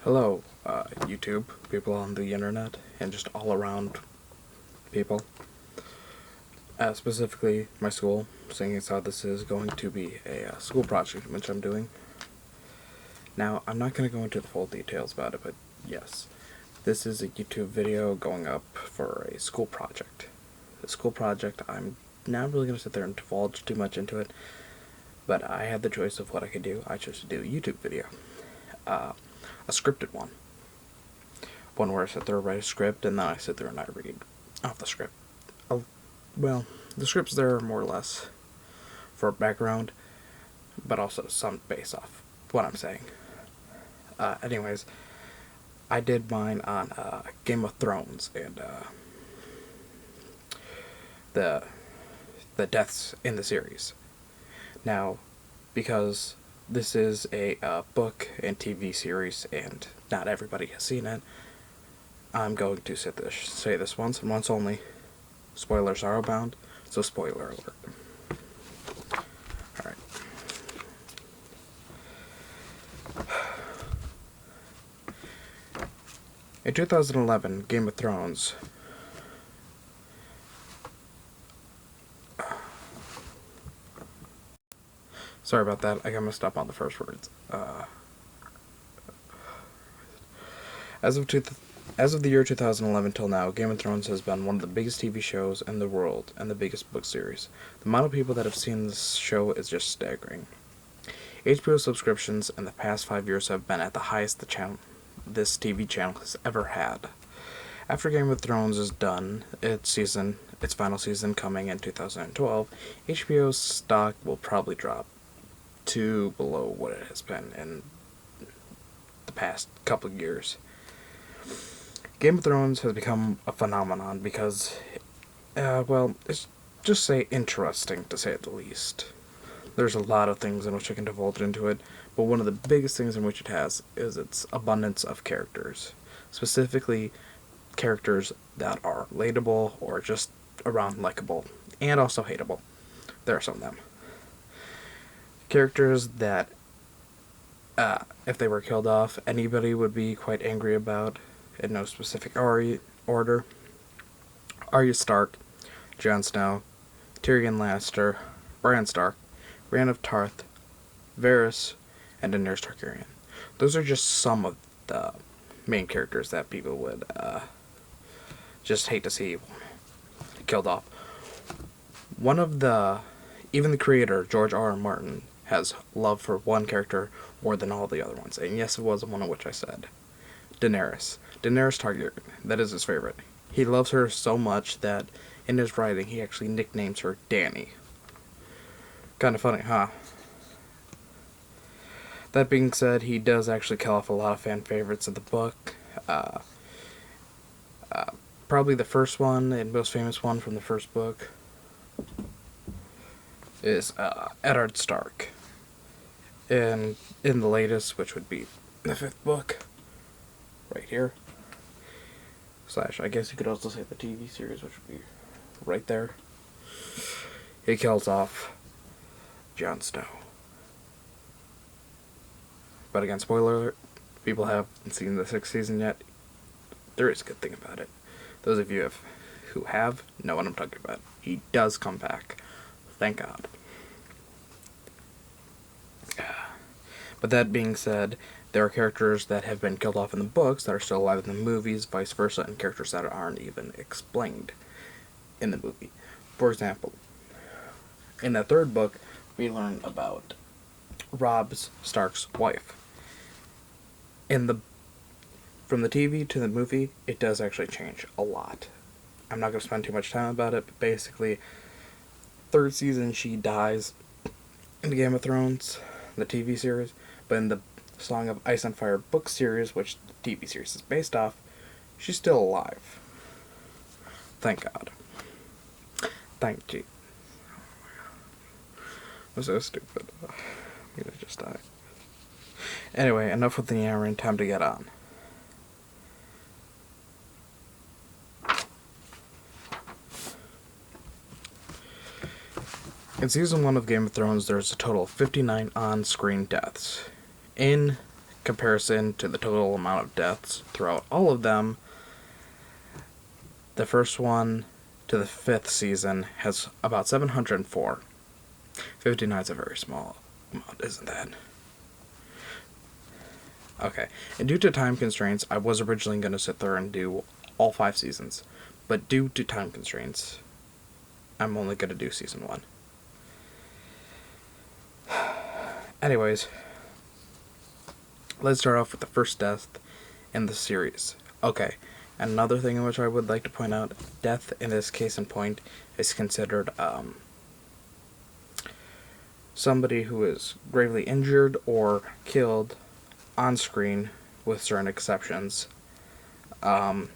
Hello, YouTube, people on the internet, and just all around people. Specifically, my school, seeing as how this is going to be a school project which I'm doing. Now, I'm not going to go into the full details about it, but yes, this is a YouTube video going up for a school project. The school project, I'm not really going to sit there and divulge too much into it, but I had the choice of what I could do. I chose to do a YouTube video. A scripted one. One where I sit there and write a script, and then I sit there and I read off the script. Well, the scripts there are more or less for background, but also some based off what I'm saying. Anyways, I did mine on Game of Thrones and the deaths in the series. Now, because this is a book and TV series, and not everybody has seen it, I'm going to say this once and once only. Spoilers are abound, so spoiler alert. Alright. In 2011, Game of Thrones. Sorry about that, I got messed up on the first words. As of the year 2011 till now, Game of Thrones has been one of the biggest TV shows in the world and the biggest book series. The amount of people that have seen this show is just staggering. HBO subscriptions in the past 5 years have been at the highest this TV channel has ever had. After Game of Thrones is done, its final season coming in 2012, HBO's stock will probably drop to below what it has been in the past couple of years. Game of Thrones has become a phenomenon because, it's just say interesting to say the least. There's a lot of things in which I can divulge into it, but one of the biggest things in which it has is its abundance of characters. Specifically, characters that are relatable or just around likable, and also hateable. There are some of them. Characters that, if they were killed off, anybody would be quite angry about, in no specific order. Arya Stark, Jon Snow, Tyrion Lannister, Bran Stark, Brienne of Tarth, Varys, and Daenerys Targaryen. Those are just some of the main characters that people would just hate to see killed off. Even the creator, George R.R. Martin, has love for one character more than all the other ones. And yes, it was one of which I said. Daenerys Targaryen. That is his favorite. He loves her so much that in his writing he actually nicknames her Dany. Kind of funny, huh? That being said, he does actually kill off a lot of fan favorites in the book. Probably the first one and most famous one from the first book is Eddard Stark. And in the latest, which would be the 5th book, right here, / I guess you could also say the TV series, which would be right there, he kills off Jon Snow. But again, spoiler alert, people haven't seen the 6th season yet. There is a good thing about it. Those of you who have know what I'm talking about. He does come back. Thank God. But that being said, there are characters that have been killed off in the books that are still alive in the movies, vice versa, and characters that aren't even explained in the movie. For example, in the 3rd book, we learn about Robb Stark's wife. From the TV to the movie, it does actually change a lot. I'm not going to spend too much time about it, but basically, 3rd season she dies in the Game of Thrones, the TV series, but in the Song of Ice and Fire book series, which the TV series is based off, she's still alive. Thank God. Thank you. I'm so stupid. I'm gonna just die. Anyway, enough with the yammering, time to get on. In Season 1 of Game of Thrones, there's a total of 59 on-screen deaths. In comparison to the total amount of deaths throughout all of them, the first one to the 5th season has about 704. 59 is a very small amount, isn't that? Okay, and due to time constraints, I was originally going to sit there and do all 5 seasons, but due to time constraints, I'm only going to do season 1. Anyways, let's start off with the first death in the series. Okay, and another thing in which I would like to point out, death in this case in point is considered somebody who is gravely injured or killed on screen, with certain exceptions. And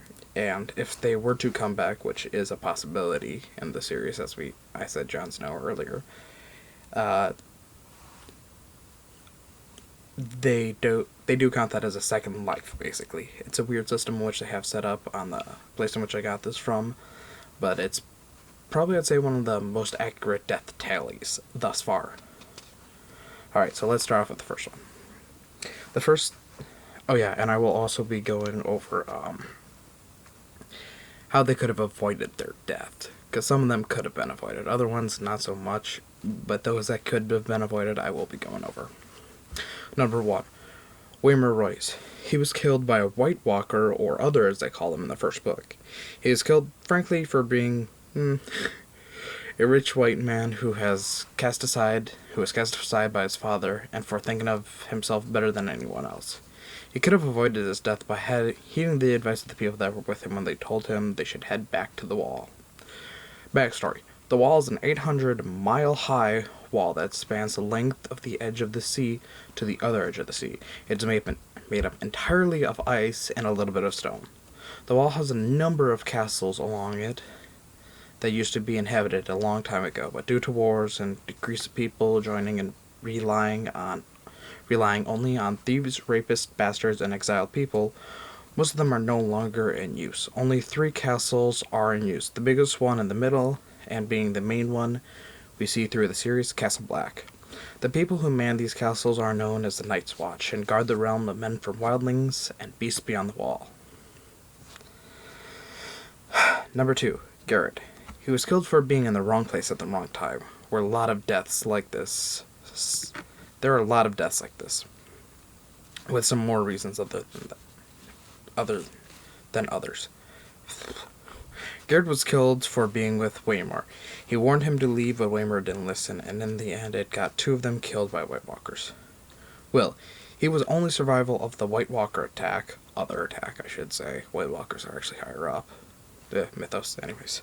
if they were to come back, which is a possibility in the series, as I said Jon Snow earlier, they do count that as a second life, basically. It's a weird system in which they have set up on the place in which I got this from, but it's probably, I'd say, one of the most accurate death tallies thus far. Alright, so let's start off with the first one. The first... Oh yeah, and I will also be going over how they could have avoided their death. Because some of them could have been avoided. Other ones, not so much. But those that could have been avoided, I will be going over. Number 1. Waymar Royce. He was killed by a White Walker, or Other as they call him in the first book. He was killed, frankly, for being a rich white man who was cast aside by his father, and for thinking of himself better than anyone else. He could have avoided his death by heeding the advice of the people that were with him when they told him they should head back to the Wall. Backstory. The Wall is an 800-mile-high wall that spans the length of the edge of the sea to the other edge of the sea. It's made up entirely of ice and a little bit of stone. The wall has a number of castles along it that used to be inhabited a long time ago, but due to wars and decrease of people joining and relying only on thieves, rapists, bastards, and exiled people, most of them are no longer in use. Only 3 castles are in use, the biggest one in the middle, and being the main one we see through the series, Castle Black. The people who man these castles are known as the Night's Watch, and guard the realm of men from wildlings and beasts beyond the Wall. Number 2. Garrett. He was killed for being in the wrong place at the wrong time. There are a lot of deaths like this, with some more reasons other than others. Garrett was killed for being with Waymar. He warned him to leave, but Waymar didn't listen, and in the end it got 2 of them killed by White Walkers. Well, he was only survival of the White Walker attack, other attack I should say. White Walkers are actually higher up. Mythos, anyways.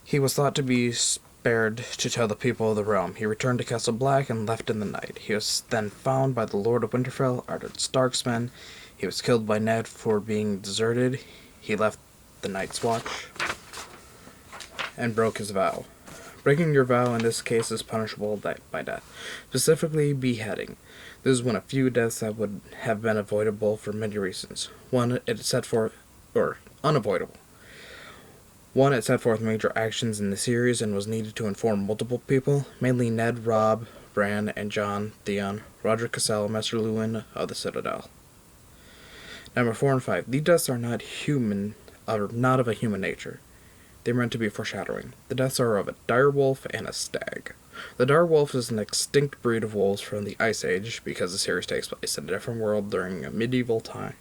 He was thought to be spared to tell the people of the realm. He returned to Castle Black and left in the night. He was then found by the Lord of Winterfell, Eddard Stark's men. He was killed by Ned for being deserted. He left the Night's Watch and broke his vow. Breaking your vow in this case is punishable by death, specifically beheading. This is one of few deaths that would have been avoidable for many reasons. Unavoidable. One, it set forth major actions in the series and was needed to inform multiple people, mainly Ned, Robb, Bran, and Jon, Theon, Roderick Cassel, Maester Luwin of the Citadel. Number 4 and 5. These deaths are not of a human nature. They are meant to be foreshadowing. The deaths are of a direwolf and a stag. The direwolf is an extinct breed of wolves from the Ice Age, because the series takes place in a different world during a medieval time,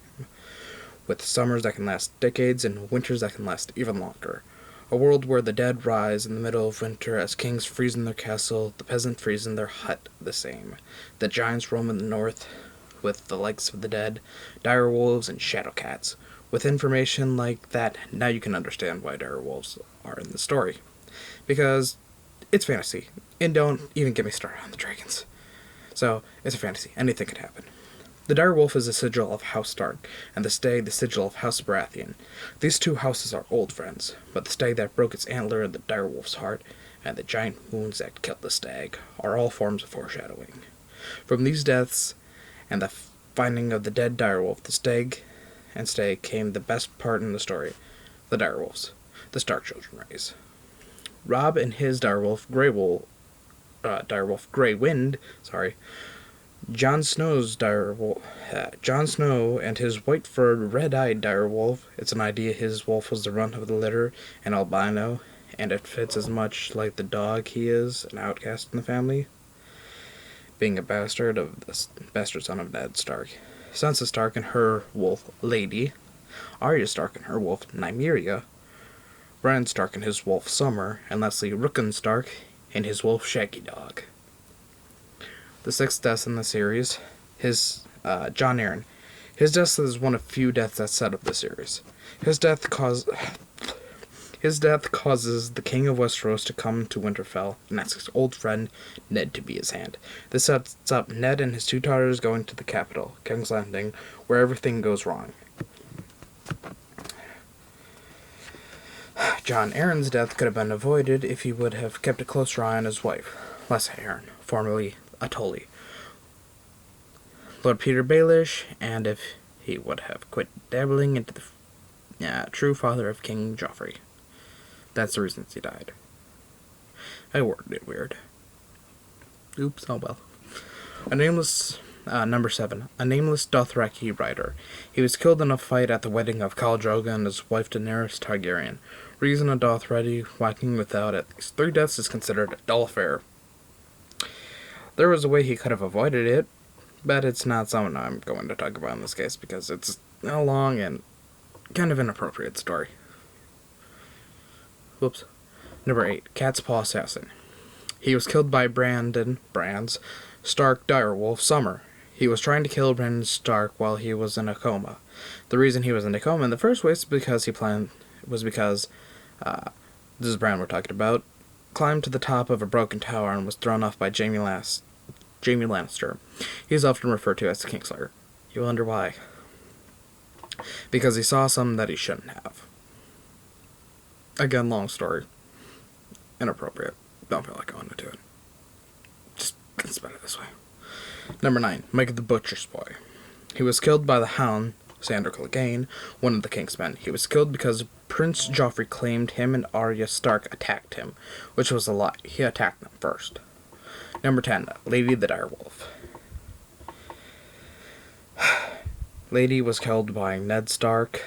with summers that can last decades and winters that can last even longer. A world where the dead rise in the middle of winter as kings freeze in their castle, the peasants freeze in their hut the same. The giants roam in the north with the likes of the dead, dire wolves, and shadow cats. With information like that, now you can understand why dire wolves are in the story. Because it's fantasy, and don't even get me started on the dragons. So, it's a fantasy. Anything could happen. The direwolf is a sigil of House Stark, and the stag the sigil of House Baratheon. These 2 houses are old friends, but the stag that broke its antler in the direwolf's heart, and the giant wounds that killed the stag, are all forms of foreshadowing. From these deaths, and the finding of the dead direwolf, the stag came the best part in the story, the direwolves, the Stark children raise. Robb and his direwolf, Grey Wind, Jon Snow and his white-furred, red-eyed direwolf. It's an idea his wolf was the runt of the litter, an albino, and it fits as much like the dog he is, an outcast in the family, being a bastard son of Ned Stark. Sansa Stark and her wolf, Lady, Arya Stark and her wolf, Nymeria, Bran Stark and his wolf, Summer, and lastly, Rickon Stark and his wolf, Shaggy Dog. The sixth death in the series, Jon Arryn. His death is one of few deaths that set up the series. His death causes the King of Westeros to come to Winterfell and ask his old friend Ned to be his hand. This sets up Ned and his two daughters going to the capital, King's Landing, where everything goes wrong. Jon Arryn's death could have been avoided if he would have kept a closer eye on his wife, Lessa Arryn, formerly a Tully, Lord Peter Baelish, and if he would have quit dabbling into the true father of King Joffrey. That's the reason he died. I worded it weird. Oops, oh well. Number 7. A nameless Dothraki rider. He was killed in a fight at the wedding of Khal Drogo and his wife Daenerys Targaryen. Reason a Dothraki walking without at least 3 deaths is considered a dull affair. There was a way he could have avoided it, but it's not something I'm going to talk about in this case because it's a long and kind of inappropriate story. Whoops. Number 8. Cat's Paw Assassin. He was killed by Bran's Stark direwolf, Summer. He was trying to kill Brandon Stark while he was in a coma. The reason he was in a coma in the first place because this is Bran we're talking about, climbed to the top of a broken tower and was thrown off by Jaime Lannister. He is often referred to as the Kingslayer. You wonder why. Because he saw something that he shouldn't have. Again, long story. Inappropriate. Don't feel like going into it. Just it's better this way. Number 9. Mike the Butcher's Boy. He was killed by the Hound, Sandor Clegane, one of the King's men. He was killed because Prince Joffrey claimed him and Arya Stark attacked him, which was a lie. He attacked them first. Number 10. Lady the Direwolf. Lady was killed by Ned Stark.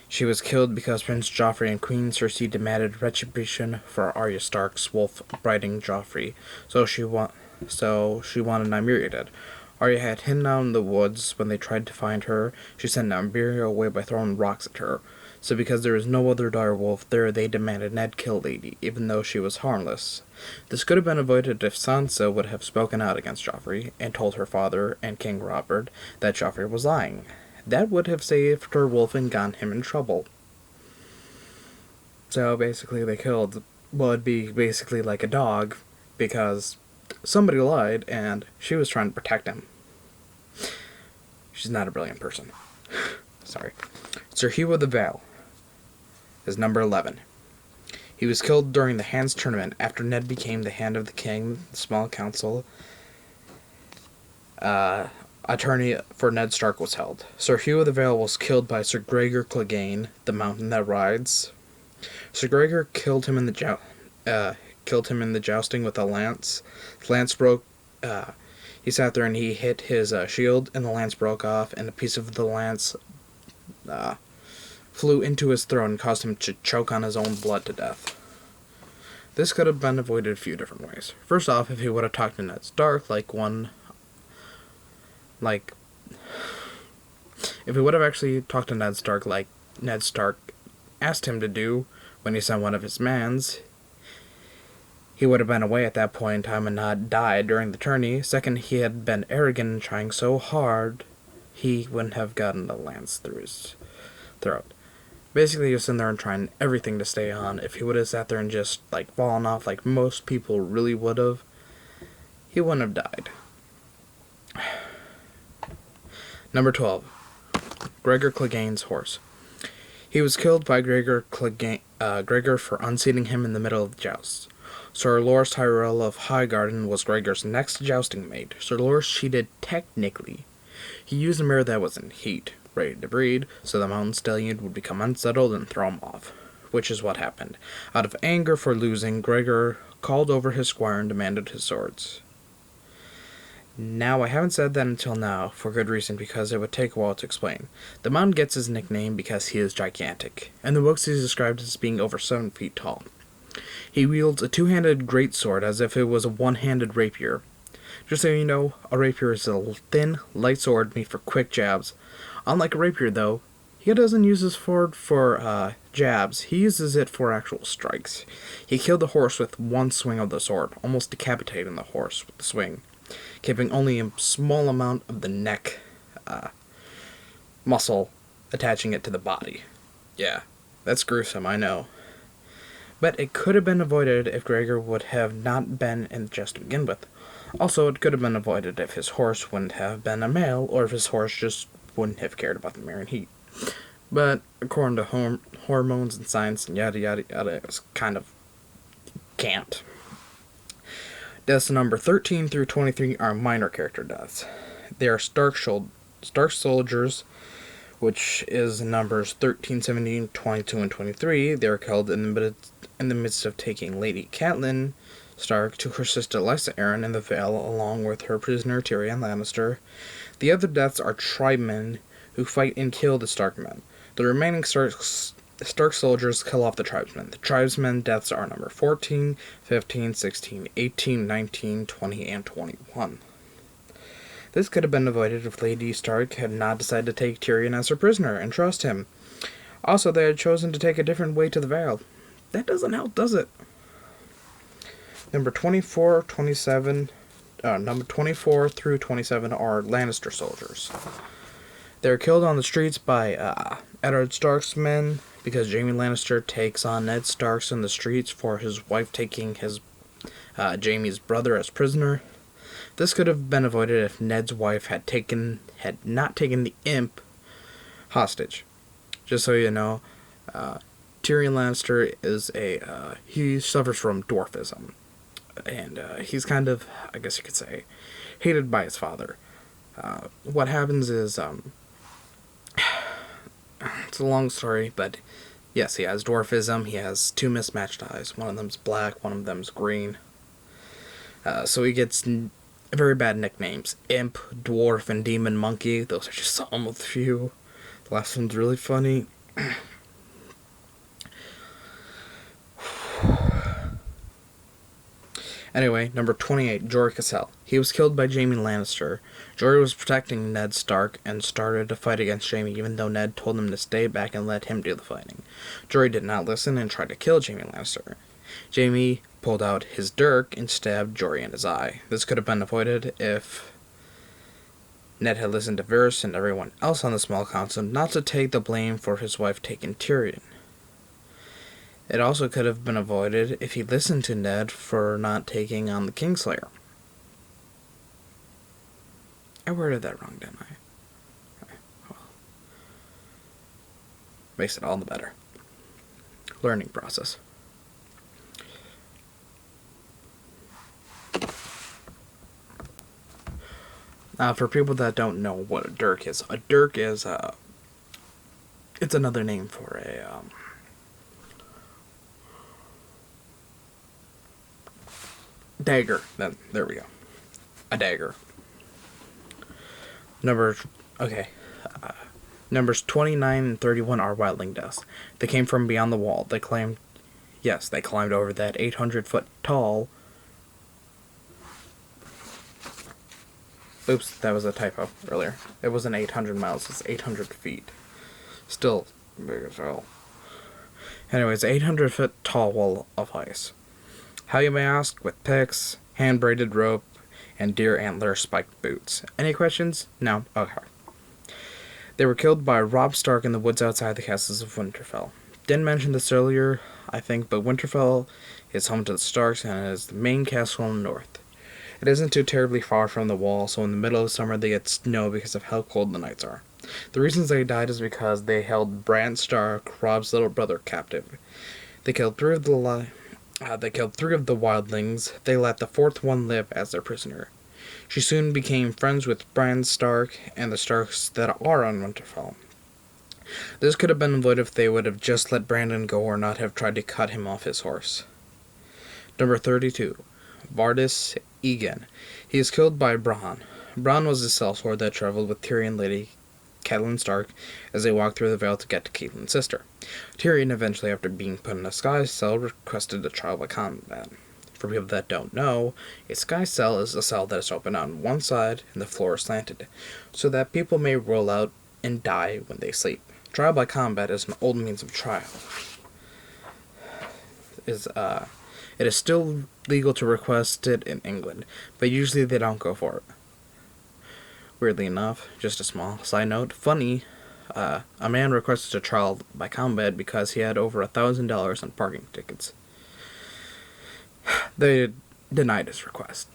She was killed because Prince Joffrey and Queen Cersei demanded retribution for Arya Stark's wolf biting Joffrey, so she wanted Nymeria dead. Arya had hidden out in the woods. When they tried to find her, she sent Nymeria away by throwing rocks at her. So because there was no other direwolf there, they demanded Ned kill Lady, even though she was harmless. This could have been avoided if Sansa would have spoken out against Joffrey and told her father and King Robert that Joffrey was lying. That would have saved her wolf and gotten him in trouble. So basically they killed what would be basically like a dog because somebody lied and she was trying to protect him. She's not a brilliant person. Sorry. Sir Hugh of the Vale is number 11. He was killed during the Hands tournament after Ned became the Hand of the King. The small council attorney for Ned Stark was held. Sir Hugh of the Vale was killed by Sir Gregor Clegane, the mountain that rides. Sir Gregor killed him in the jousting with a lance. The lance broke. He sat there and he hit his shield, and the lance broke off, and a piece of the lance flew into his throat and caused him to choke on his own blood to death. This could have been avoided a few different ways. First off, if he would have talked to Ned Stark if he would have actually talked to Ned Stark like Ned Stark asked him to do when he sent one of his mans, he would have been away at that point in time and not died during the tourney. Second, he had been arrogant and trying so hard, he wouldn't have gotten the lance through his throat. Basically, he was sitting there and trying everything to stay on. If he would have sat there and just, fallen off like most people really would have, he wouldn't have died. Number 12. Gregor Clegane's horse. He was killed by Gregor for unseating him in the middle of the jousts. Sir Loras Tyrell of Highgarden was Gregor's next jousting mate. Sir Loras cheated technically. He used a mare that was in heat, ready to breed, so the mountain stallion would become unsettled and throw him off, which is what happened. Out of anger for losing, Gregor called over his squire and demanded his swords. Now, I haven't said that until now, for good reason, because it would take a while to explain. The Mountain gets his nickname because he is gigantic. In the books, he's described as being over 7 feet tall. He wields a two-handed greatsword as if it was a one-handed rapier. Just so you know, a rapier is a thin, light sword made for quick jabs. Unlike a rapier, though, he doesn't use his sword for jabs. He uses it for actual strikes. He killed the horse with one swing of the sword, almost decapitating the horse with the swing, keeping only a small amount of the neck muscle attaching it to the body. Yeah, that's gruesome, I know. But it could have been avoided if Gregor would have not been in the chest to begin with. Also, it could have been avoided if his horse wouldn't have been a male, or if his horse just wouldn't have cared about the Marian heat. But according to hormones and science and yada yada yada, it was kind of can't. Deaths number 13 through 23 are minor character deaths. They are Stark soldiers, which is numbers 13, 17, 22, and 23. They are killed in the midst of taking Lady Catelyn Stark to her sister Lysa Arryn in the Vale, along with her prisoner Tyrion Lannister. The other deaths are tribesmen who fight and kill the Stark men. The remaining Stark soldiers kill off the tribesmen. The tribesmen deaths are number 14, 15, 16, 18, 19, 20, and 21. This could have been avoided if Lady Stark had not decided to take Tyrion as her prisoner and trust him. Also, they had chosen to take a different way to the Vale. That doesn't help, does it? Number 24 through 27 are Lannister soldiers. They're killed on the streets by Eddard Stark's men because Jaime Lannister takes on Ned Stark's in the streets for his wife taking his Jaime's brother as prisoner. This could have been avoided if Ned's wife had not taken the imp hostage. Just so you know, Tyrion Lannister is he suffers from dwarfism. And he's kind of, I guess you could say, hated by his father. What happens is, it's a long story, but yes, he has dwarfism. He has two mismatched eyes. One of them's black, one of them's green. So he gets very bad nicknames. Imp, Dwarf, and Demon Monkey. Those are just some of the few. The last one's really funny. Anyway, number 28, Jory Cassell. He was killed by Jaime Lannister. Jory was protecting Ned Stark and started to fight against Jaime, even though Ned told him to stay back and let him do the fighting. Jory did not listen and tried to kill Jaime Lannister. Jaime pulled out his dirk and stabbed Jory in his eye. This could have been avoided if Ned had listened to Varys and everyone else on the small council not to take the blame for his wife taking Tyrion. It also could have been avoided if he listened to Ned for not taking on the Kingslayer. I worded that wrong, didn't I? Well, makes it all the better. Learning process. For people that don't know what a dirk is it's another name for a dagger. Then there we go, a dagger. Numbers 29 and 31 are wildling deaths. They came from beyond the wall. They climbed over that 800-foot tall. Oops, that was a typo earlier. It wasn't 800 miles, it's 800 feet. Still big as hell. Anyways, 800-foot tall wall of ice. How, you may ask? With picks, hand-braided rope, and deer antler spiked boots. Any questions? No? Okay. They were killed by Robb Stark in the woods outside the castles of Winterfell. Didn't mention this earlier, I think, but Winterfell is home to the Starks and is the main castle in the north. It isn't too terribly far from the wall, so in the middle of summer they get snow because of how cold the nights are. The reasons they died is because they held Bran Stark, Robb's little brother, captive. They killed three of the wildlings. They let the fourth one live as their prisoner. She soon became friends with Bran Stark and the Starks that are on Winterfell. This could have been avoided if they would have just let Brandon go or not have tried to cut him off his horse. Number 32. Vardis Egan. He is killed by Bronn. Bronn was the sellsword that traveled with Tyrion and Lady Catelyn Stark as they walked through the Vale to get to Catelyn's sister. Tyrion eventually, after being put in a sky cell, requested a trial by combat. For people that don't know, a sky cell is a cell that is open on one side and the floor is slanted, so that people may roll out and die when they sleep. Trial by combat is an old means of trial. It is still legal to request it in England, but usually they don't go for it. Weirdly enough, just a small side note, funny, a man requested a trial by combat because he had over $1,000 on parking tickets. They denied his request,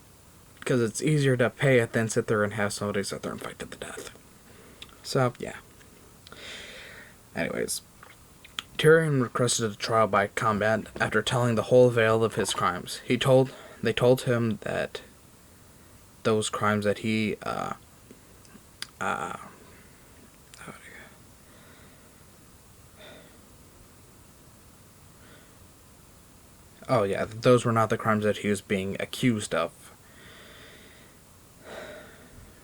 because it's easier to pay it than sit there and have somebody sit there and fight to the death. So, yeah. Anyways, Tyrion requested a trial by combat after telling the whole Vale of his crimes. They told him that those crimes that he, those were not the crimes that he was being accused of,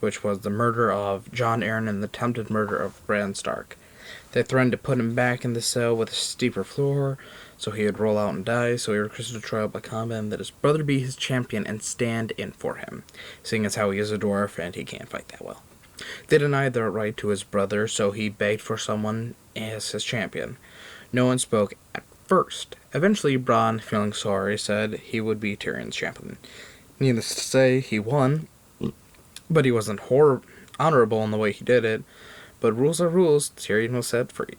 which was the murder of Jon Arryn and the attempted murder of Bran Stark. They threatened to put him back in the cell with a steeper floor, so he would roll out and die, so he requested a trial by combat and that his brother be his champion and stand in for him, seeing as how he is a dwarf and he can't fight that well. They denied the right to his brother, so he begged for someone as his champion. No one spoke at first. Eventually, Bronn, feeling sorry, said he would be Tyrion's champion. Needless to say, he won, but he wasn't honorable in the way he did it. But rules are rules. Tyrion was set free.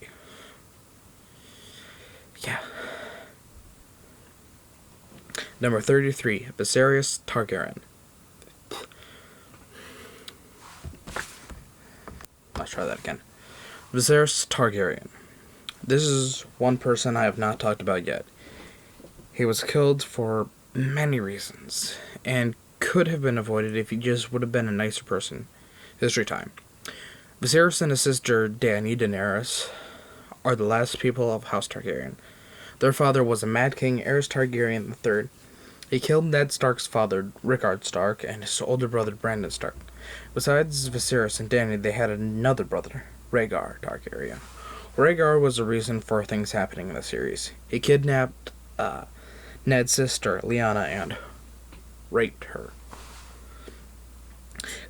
Yeah. Number 33, Viserys Targaryen. Let's try that again. Viserys Targaryen. This is one person I have not talked about yet. He was killed for many reasons, and could have been avoided if he just would have been a nicer person. History time. Viserys and his sister Dany Daenerys are the last people of House Targaryen. Their father was a Mad King, Aerys Targaryen III. He killed Ned Stark's father, Rickard Stark, and his older brother, Brandon Stark. Besides Viserys and Dany, they had another brother, Rhaegar Targaryen. Rhaegar was the reason for things happening in the series. He kidnapped Ned's sister, Lyanna, and raped her.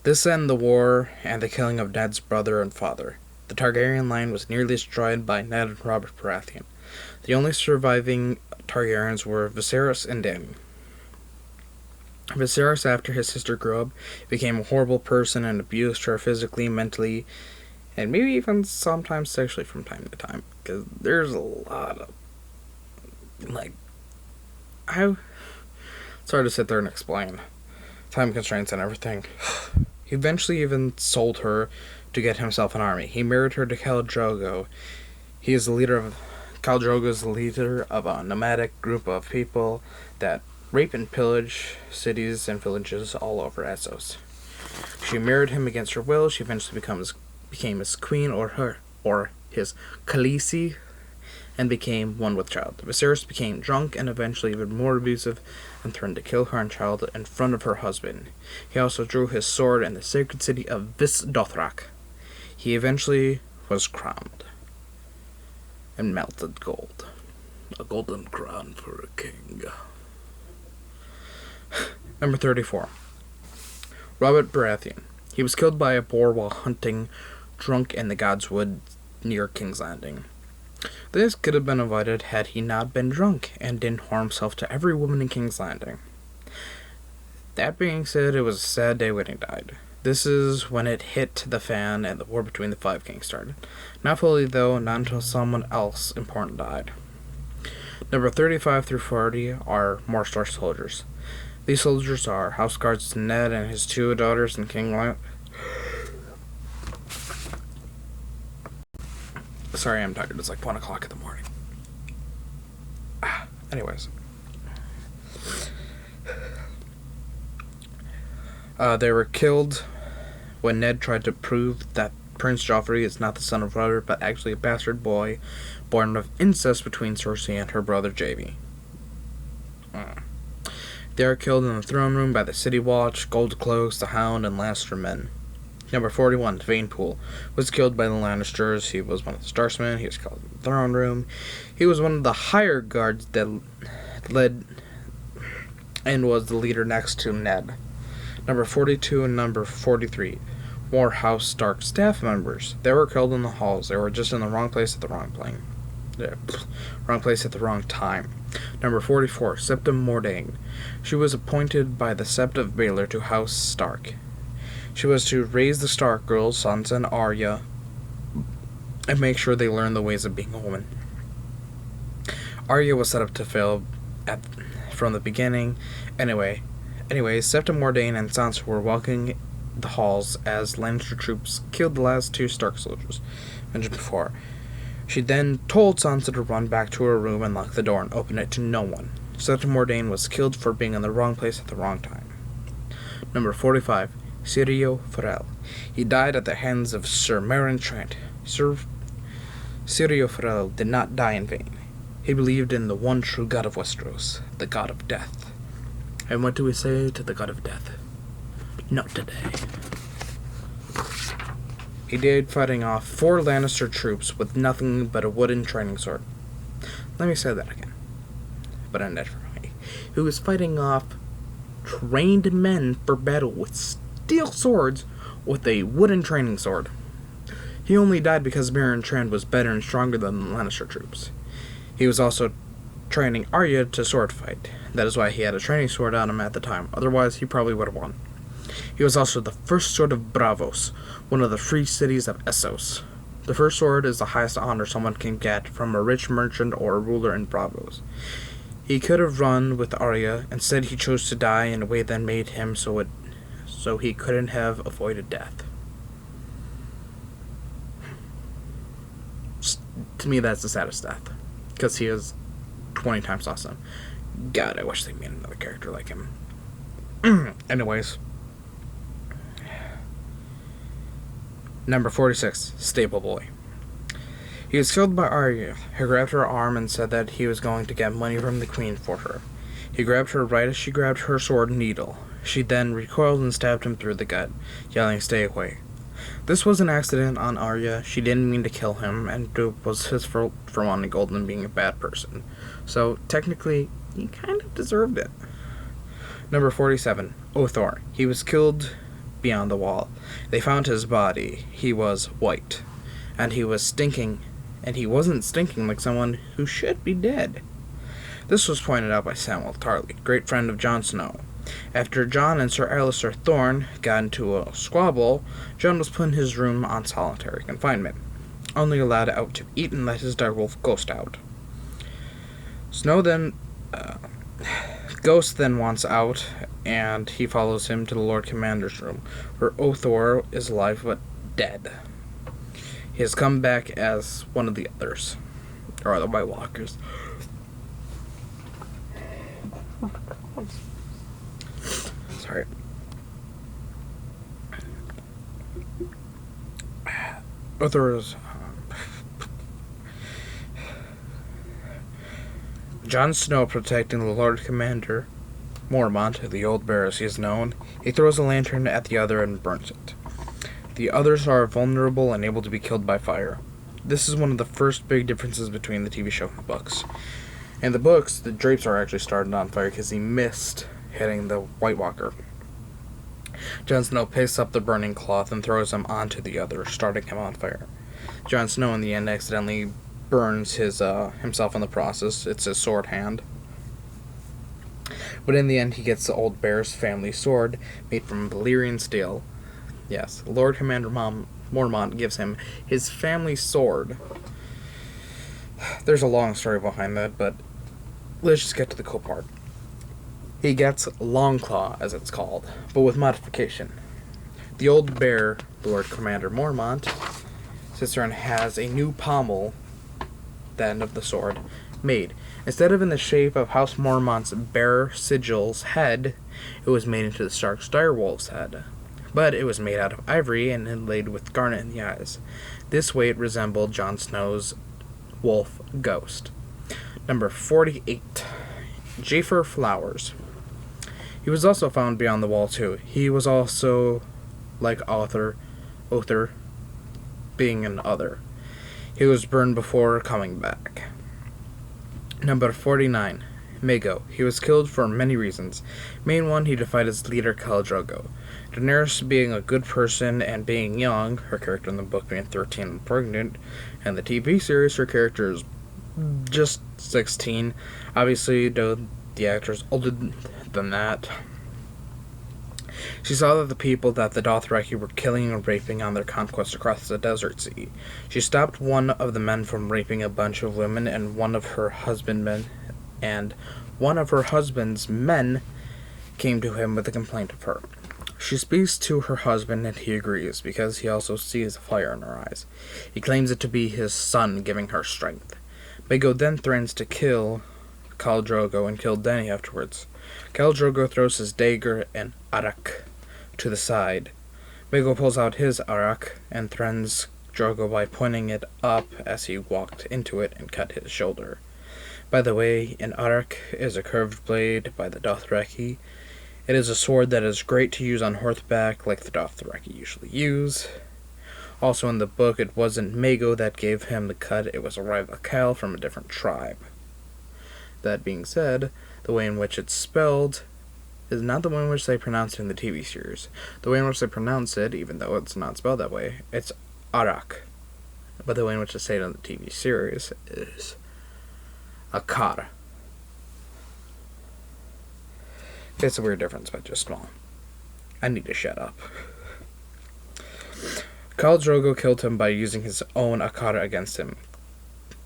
This ended the war and the killing of Ned's brother and father. The Targaryen line was nearly destroyed by Ned and Robert Baratheon. The only surviving Targaryens were Viserys and Dany. Viserys, after his sister grew up, became a horrible person and abused her physically, mentally, and maybe even sometimes sexually from time to time. Because there's a lot of, it's hard to sit there and explain. Time constraints and everything. He eventually even sold her to get himself an army. He married her to Khal Drogo. Khal Drogo is the leader of a nomadic group of people that rape and pillage cities and villages all over Essos. She married him against her will. She eventually became his queen or his Khaleesi, and became one with child. Viserys became drunk and eventually even more abusive and threatened to kill her and child in front of her husband. He also drew his sword in the sacred city of Vis Dothrak. He eventually was crowned and melted gold. A golden crown for a king. Number 34. Robert Baratheon. He was killed by a boar while hunting drunk in the God's Wood near King's Landing. This could have been avoided had he not been drunk and didn't harm himself to every woman in King's Landing. That being said, it was a sad day when he died. This is when it hit the fan and the war between the five kings started. Not fully though, not until someone else important died. Number 35 through 40 are Marshal soldiers. These soldiers are house guards to Ned and his two daughters in King Land. Sorry, I'm tired. It's like 1 o'clock in the morning. Anyways. They were killed when Ned tried to prove that Prince Joffrey is not the son of Robert, but actually a bastard boy born of incest between Cersei and her brother Jaime. They are killed in the throne room by the City Watch, Gold Cloaks, the Hound, and Lannister men. Number 41, Vanepool, was killed by the Lannisters. He was one of the Starsmen. He was killed in the throne room. He was one of the higher guards that led and was the leader next to Ned. Number 42 and number 43, House Stark staff members. They were killed in the halls. They were just in the wrong place at the wrong plane. Wrong place at the wrong time. Number 44, Septim Mordane. She was appointed by the Sept of Baelor to House Stark. She was to raise the Stark girls, Sansa and Arya, and make sure they learn the ways of being a woman. Arya was set up to fail from the beginning. Anyways, Septim Mordane and Sansa were walking the halls as Lannister troops killed the last 2 Stark soldiers mentioned before. She then told Sansa to run back to her room and lock the door and open it to no one. Septim Mordane was killed for being in the wrong place at the wrong time. Number 45, Syrio Forel. He died at the hands of Sir Meryn Trant. Syrio Forel did not die in vain. He believed in the one true god of Westeros, the god of death. And what do we say to the god of death? Not today. He died fighting off 4 Lannister troops with nothing but a wooden training sword. Let me say that again, but in different way. He was fighting off trained men for battle with steel swords with a wooden training sword. He only died because Meryn Trant was better and stronger than the Lannister troops. He was also training Arya to sword fight. That is why he had a training sword on him at the time. Otherwise, he probably would have won. He was also the first sword of Braavos, one of the free cities of Essos. The first sword is the highest honor someone can get from a rich merchant or a ruler in Braavos. He could have run with Arya. Instead, he chose to die in a way that made him so he couldn't have avoided death. To me, that's the saddest death, because he is 20 times awesome. God, I wish they made another character like him. Anyways. Number 46, Staple Boy. He was killed by Arya. He grabbed her arm and said that he was going to get money from the queen for her. He grabbed her right as she grabbed her sword needle. She then recoiled and stabbed him through the gut, yelling, "Stay away." This was an accident on Arya. She didn't mean to kill him, and it was his fault for wanting gold and being a bad person. So, technically, he kind of deserved it. Number 47, Othor. He was killed beyond the wall. They found his body. He was white. And he was stinking. And he wasn't stinking like someone who should be dead. This was pointed out by Samwell Tarly, great friend of Jon Snow. After Jon and Sir Alliser Thorne got into a squabble, Jon was put in his room on solitary confinement, only allowed out to eat and let his direwolf Ghost out. Ghost then wants out, and he follows him to the Lord Commander's room, where Othor is alive but dead. He has come back as one of the others, or the White Walkers. Sorry. Othor is Jon Snow protecting the Lord Commander, Mormont, the old bear as he is known. He throws a lantern at the other and burns it. The others are vulnerable and able to be killed by fire. This is one of the first big differences between the TV show and the books. In the books, the drapes are actually started on fire because he missed hitting the White Walker. Jon Snow picks up the burning cloth and throws him onto the other, starting him on fire. Jon Snow, in the end, accidentally burns himself in the process. It's his sword hand. But in the end, he gets the old bear's family sword, made from Valyrian steel. Yes, Lord Commander Mormont gives him his family sword. There's a long story behind that, but let's just get to the cool part. He gets Longclaw, as it's called, but with modification. The old bear, Lord Commander Mormont, sits there and has a new pommel, the end of the sword, made. Instead of in the shape of House Mormont's bear sigil's head, it was made into the Stark's direwolf's head. But it was made out of ivory and inlaid with garnet in the eyes. This way it resembled Jon Snow's wolf Ghost. Number 48, Jafer Flowers. He was also found beyond the wall too. He was also, like Other, being an other. He was burned before coming back. Number 49. Mago. He was killed for many reasons. Main one, he defied his leader Khal Drogo. Daenerys being a good person and being young, her character in the book being 13 and pregnant, and the TV series, her character is just 16. Obviously, the actor's older than that. She saw that the people that the Dothraki were killing and raping on their conquest across the desert sea. She stopped one of the men from raping a bunch of women, and one of her husband's men came to him with a complaint of her. She speaks to her husband, and he agrees, because he also sees a fire in her eyes. He claims it to be his son giving her strength. Mago then threatens to kill Khal Drogo and kill Dany afterwards. Khal Drogo throws his dagger and arak to the side. Mago pulls out his arak and threatens Drogo by pointing it up as he walked into it and cut his shoulder. By the way, an arak is a curved blade by the Dothraki. It is a sword that is great to use on horseback like the Dothraki usually use. Also in the book, it wasn't Mago that gave him the cut, it was a rival Khal from a different tribe. That being said, the way in which it's spelled is not the way in which they pronounce it in the TV series. The way in which they pronounce it, even though it's not spelled that way, it's arak. But the way in which they say it in the TV series is akar. It's a weird difference, but just small. I need to shut up. Khal Drogo killed him by using his own akara against him.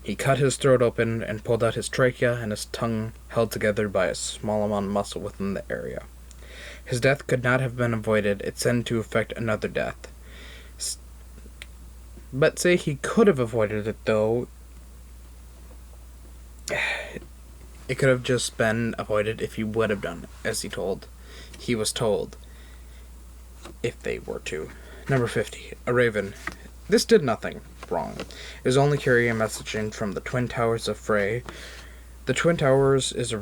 He cut his throat open and pulled out his trachea and his tongue held together by a small amount of muscle within the area. His death could not have been avoided. It sent into effect another death. But say he could have avoided it, though, it could have just been avoided if he would have done it, as he was told, if they were to. Number 50, a raven. This did nothing wrong. It was only carrying a message in from the Twin Towers of Frey. The Twin Towers is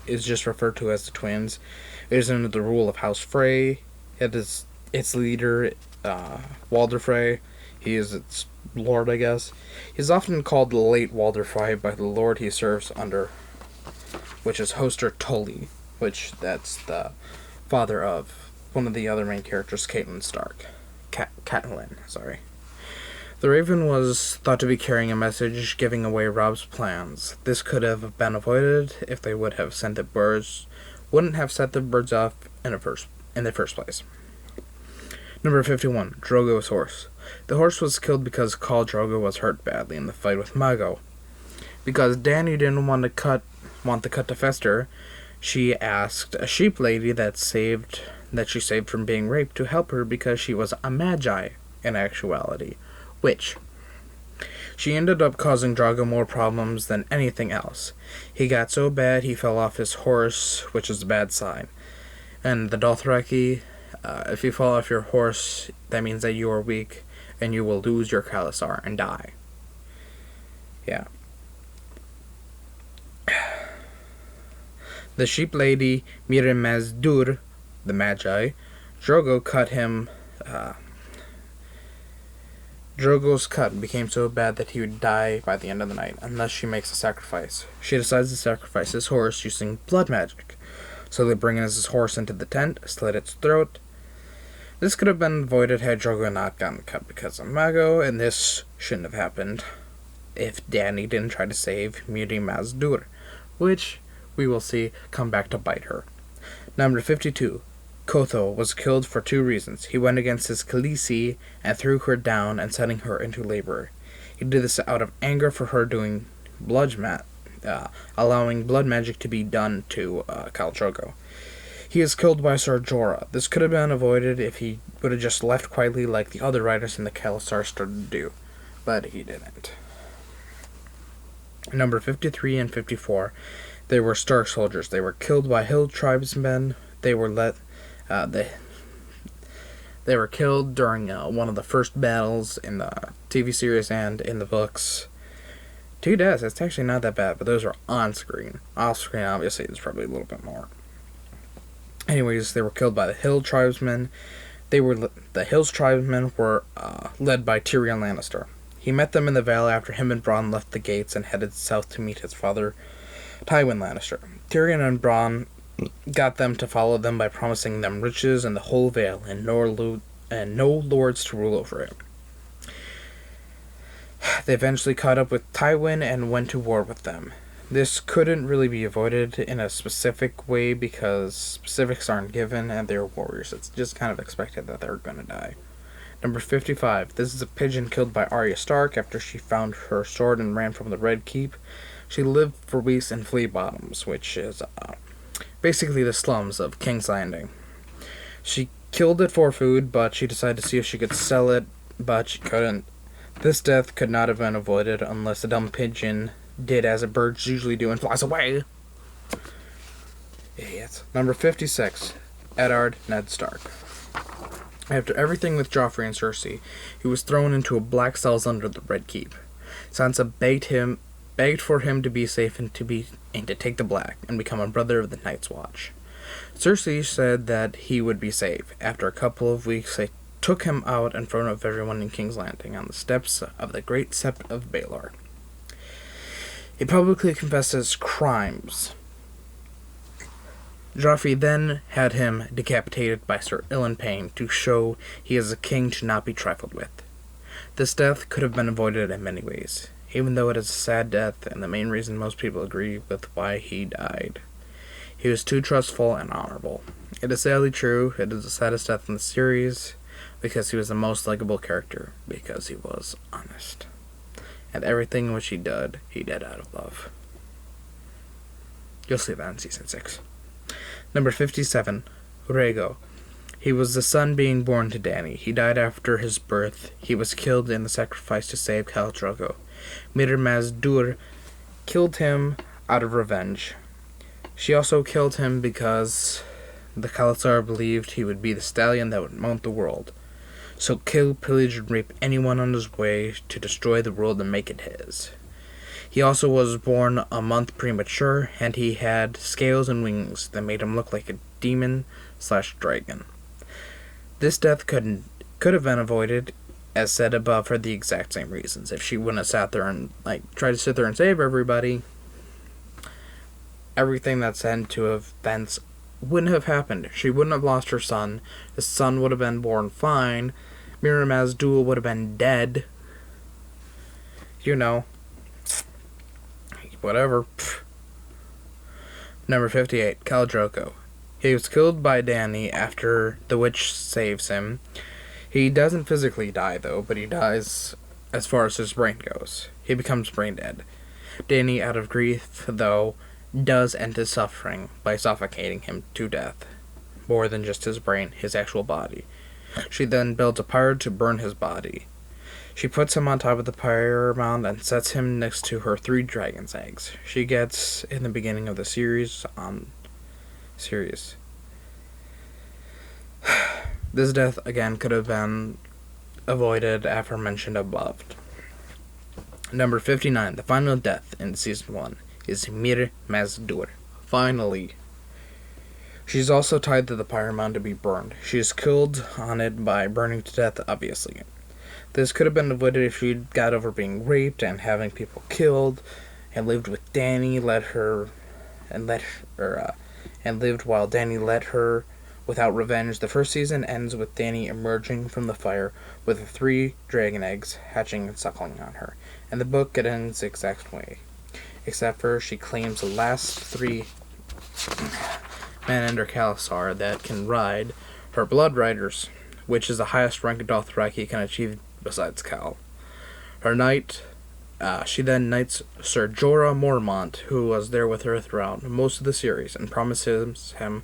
just referred to as the Twins. It is under the rule of House Frey. It is its leader, Walder Frey. He is its lord, I guess. He's often called the late Walder Frey by the lord he serves under, which is Hoster Tully, which that's the father of one of the other main characters, Catelyn Stark. Catelyn, sorry. The Raven was thought to be carrying a message giving away Robb's plans. This could have been avoided if they would have sent the birds, wouldn't have set the birds off in the first place. Number 51, Drogo's horse. The horse was killed because Khal Drogo was hurt badly in the fight with Mago. Because Dany didn't want the cut to fester, she asked a sheep lady that she saved from being raped to help her because she was a magi in actuality, which she ended up causing Drogo more problems than anything else. He got so bad he fell off his horse, which is a bad sign. And the Dothraki, if you fall off your horse, that means that you are weak and you will lose your Khalasar and die. Yeah. The sheep lady Mirri Maz Duur, the Magi, Drogo cut him. Drogo's cut became so bad that he would die by the end of the night unless she makes a sacrifice. She decides to sacrifice his horse using blood magic. So they bring his horse into the tent, slit its throat. This could have been avoided had Drogo not gotten cut because of Mago, and this shouldn't have happened if Dany didn't try to save Mirri Maz Duur, which we will see come back to bite her. Number 52. Kotho was killed for two reasons. He went against his Khaleesi and threw her down and setting her into labor. He did this out of anger for her doing allowing blood magic to be done to Khal Drogo. He is killed by Ser Jorah. This could have been avoided if he would have just left quietly like the other riders in the Khalasar started to do, but he didn't. Number 53 and 54. They were Stark soldiers. They were killed by Hill tribesmen. They were killed during one of the first battles in the TV series and in the books. 2 deaths. It's actually not that bad, but those are on screen. Off screen, obviously, it's probably a little bit more. Anyways, they were killed by the Hill tribesmen. The Hills tribesmen were led by Tyrion Lannister. He met them in the valley after him and Bronn left the gates and headed south to meet his father, Tywin Lannister. Tyrion and Bronn got them to follow them by promising them riches and the whole vale and no lords to rule over it. They eventually caught up with Tywin and went to war with them. This couldn't really be avoided in a specific way because specifics aren't given and they're warriors. It's just kind of expected that they're gonna die. Number 55. This is a pigeon killed by Arya Stark after she found her sword and ran from the Red Keep. She lived for weeks in Flea Bottoms, which is basically the slums of King's Landing. She killed it for food, but she decided to see if she could sell it, but she couldn't. This death could not have been avoided unless the dumb pigeon did as birds usually do and flies away. Idiots. Number 56. Eddard Ned Stark. After everything with Joffrey and Cersei, he was thrown into a black cells under the Red Keep. Sansa begged for him to be safe and to take the black and become a brother of the Night's Watch. Cersei said that he would be safe. After a couple of weeks, they took him out in front of everyone in King's Landing on the steps of the Great Sept of Baelor. He publicly confessed his crimes. Joffrey then had him decapitated by Sir Ilyn Payne to show he is a king to not be trifled with. This death could have been avoided in many ways, even though it is a sad death and the main reason most people agree with why he died. He was too trustful and honorable. It is sadly true, it is the saddest death in the series, because he was the most likable character, because he was honest. And everything which he did out of love. You'll see that in Season 6. Number 57. Rhaego. He was the son being born to Dany. He died after his birth. He was killed in the sacrifice to save Khal Drogo. Mir Maz-Dur killed him out of revenge. She also killed him because the Khalasar believed he would be the stallion that would mount the world. So kill, pillage, and rape anyone on his way to destroy the world and make it his. He also was born a month premature, and he had scales and wings that made him look like a demon/dragon. This death could have been avoided, as said above, for the exact same reasons. If she wouldn't have sat there and tried to sit there and save everybody, everything that said to events wouldn't have happened. She wouldn't have lost her son. His son would have been born fine. Mir Maz-Dur would have been dead. You know. Whatever. Number 58. Khal Drogo. He was killed by Dany after the witch saves him. He doesn't physically die, though, but he dies as far as his brain goes. He becomes brain dead. Dany, out of grief, though, does end his suffering by suffocating him to death. More than just his brain, his actual body. She then builds a pyre to burn his body. She puts him on top of the pyre mound and sets him next to her 3 dragon's eggs she gets in the beginning of the series. This death, again, could have been avoided aforementioned above. Number 59. The final death in Season 1 is Mir Maz-Dur. Finally. She's also tied to the pyre mound to be burned. She is killed on it by burning to death, obviously. This could have been avoided if she got over being raped and having people killed, and lived with Dany, and lived while Dany led her without revenge. The first season ends with Dany emerging from the fire with the 3 dragon eggs hatching and suckling on her. And the book it ends the exact way, except for she claims the last 3 men under Khalasar that can ride her blood riders, which is the highest rank a Dothraki can achieve besides Khal. Her knight, she then knights Ser Jorah Mormont, who was there with her throughout most of the series, and promises him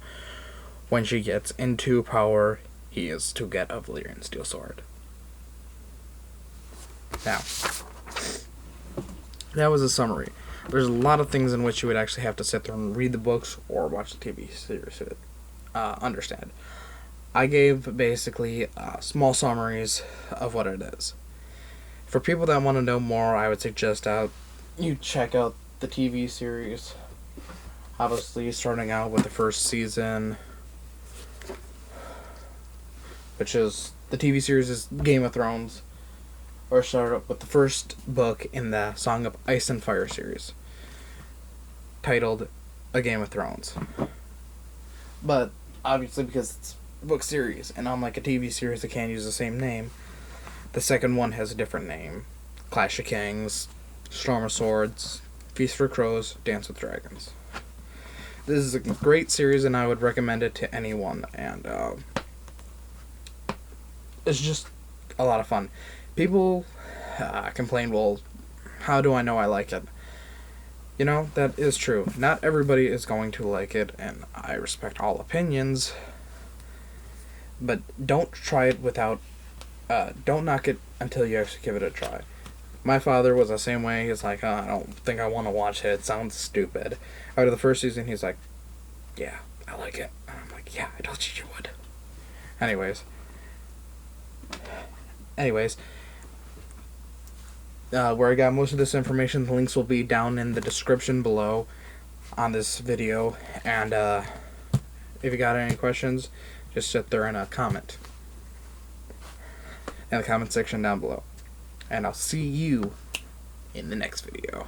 when she gets into power, he is to get a Valyrian steel sword. Now, that was a summary. There's a lot of things in which you would actually have to sit there and read the books or watch the TV series to understand. I gave basically small summaries of what it is. For people that want to know more, I would suggest you check out the TV series. Obviously, starting out with the first season, which is the TV series is Game of Thrones, or start up with the first book in the Song of Ice and Fire series, titled A Game of Thrones. But obviously, because it's a book series, and unlike a TV series that can't use the same name, the second one has a different name: Clash of Kings, Storm of Swords, Feast for Crows, Dance with Dragons. This is a great series, and I would recommend it to anyone. And it's just a lot of fun. People complain, well, how do I know I like it? You know, that is true. Not everybody is going to like it, and I respect all opinions. But don't try it without... don't knock it until you actually give it a try. My father was the same way. He's like, I don't think I want to watch it. It sounds stupid. After the first season, he's like, yeah, I like it. And I'm like, yeah, I told you you would. Anyways, where I got most of this information, the links will be down in the description below on this video. And if you got any questions, just sit there and comment in the comment section down below. And I'll see you in the next video.